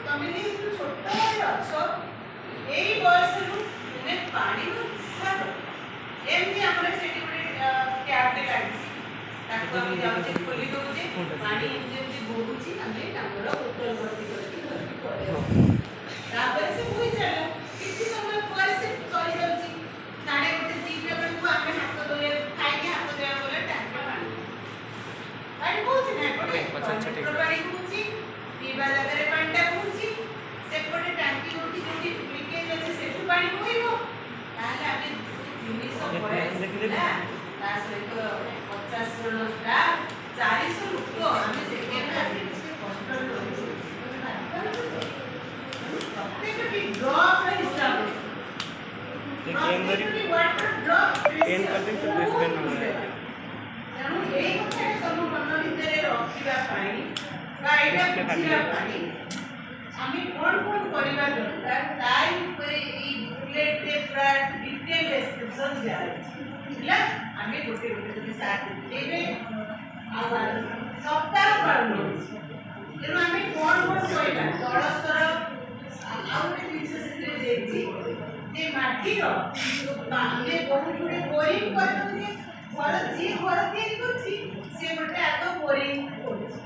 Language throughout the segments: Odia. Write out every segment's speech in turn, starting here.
ତମେ ଯେହେତୁ ଛୋଟ ଅଛ ଏଇ ବୟସରୁ ତୁମେ ପାଣିର ହିସାବ ଏମିତି ଆମର ସେଠି ଗୋଟେ ଟ୍ୟାପଟେ ଲାଗିଛି ତାକୁ ଆମେ ଯାଉଛେ ଖୋଲି ଦଉଛେ ପାଣି ଯେମିତି ବହୁଛି ଆମେ ଆମର ବୋତଲ ଭର୍ତ୍ତି କରିକି ଧରିକି ପଳେଇବା ତାପରେ ସେ ବୋହି ଚାଲିଲା କିଛି ସମୟ ପରେ ସେ ସରିଯାଉଛି 1:30-2 ବେଳକୁ ଆମେ ହାତ ଧୋଇବା ଖାଇକି ହାତ ଧୋଇବା ଗଲେ ଟ୍ୟାଙ୍କରେ ପାଣି ବହୁଛି ନା ଏପଟେ ପାଣି ବହୁଛି ପିଇବା ଜାଗାରେ ପାଣିଟା ବହୁଛି ସେପଟେ ଟାଙ୍କି ଯୋଉଠି ଯୋଉଠି ଲିକେଜ ଅଛି ସେଠୁ ପାଣି ବୋହିବ ତାହେଲେ ଆମେ 300 ପିଲା ତା ସହିତ 50 ଜଣ ଷ୍ଟାଫ 400 ଲୋକ ଆମେ ସେକେଣ୍ଡ କଷ୍ଟ କରୁଛୁ ପ୍ରତ୍ୟେକଟି ଡ୍ରପର ହିସାବ ପ୍ରତ୍ୟେକଟି ୱାଟର ଡ୍ରପ ତେଣୁ ଏଇ କଥା ତମ ମନ ଭିତରେ ରଖିବା ପାଇଁ ବା ଏଇଟା ବୁଝିବା ପାଇଁ ଆମେ କ'ଣ କରିବା ଦରକାର ତା ଉପରେ ଏଇ ବୁକଲେଟ୍ରେ ପୁରା ଡିଟେଲ ଡେସ୍କ୍ରିପସନ୍ ଦିଆଯାଇଛି ହେଲା ଆମେ ଗୋଟେ ଯଦି ସାର୍ ଦେଖେଇବେ ଆଉ ସପ୍ତାହ ପାଳନ ହେଉଛି ତେଣୁ ଆମେ କ'ଣ କରିବା ଜଳସ୍ତର ଆଉ ଗୋଟେ ଜିନିଷ ସେଥିରେ ଦେଇଛି ଯେ ମାଟିର ଆମେ ବହୁତ ଗୁଡ଼ିଏ ବୋରିଂ କରିଦେଉଛେ ଘର ଯିଏ ଘର ତିଆରି କରୁଛି ସେ ଗୋଟେ ଆଗ ବୋରିଂ କରୁଛି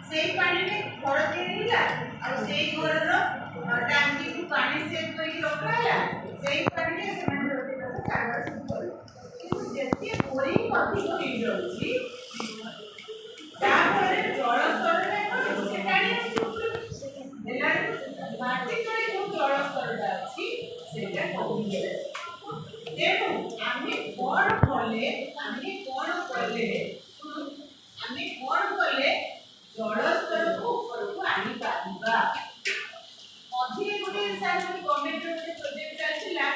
ସେଇ ପାଣିରେ ଘର ତିଆରି ହେଲା ଆଉ ସେଇ ଘରର ଟାଙ୍କିକୁ ପାଣି ସେଭ୍ କରିକି ରଖାହେଲା ସେଇ ପାଣିରେ ସେମାନେ ରୋଷେଇବାସ କାରବାର ସବୁ କରିବେ କିନ୍ତୁ ଯେତେ ବୋରିଂ ଅଧିକ ହେଇଯାଉଛି ଯାହାଫଳରେ ଜଳସ୍ତରରେ ସେ ଟାଣି ହେଲା ମାଟି ତଳେ ଯେଉଁ ଜଳସ୍ତରଟା ଅଛି ସେଇଟା କମିଯାଏ ତେଣୁ ଆମେ କ'ଣ କଲେ ଜଳସ୍ତରକୁ ଉପରକୁ ଆଣିପାରିବା ମଝିରେ ଗୋଟେ ସାର୍ ଗଭର୍ଣ୍ଣମେଣ୍ଟର ଗୋଟେ ପ୍ରୋଜେକ୍ଟ ଚାଲିଥିଲା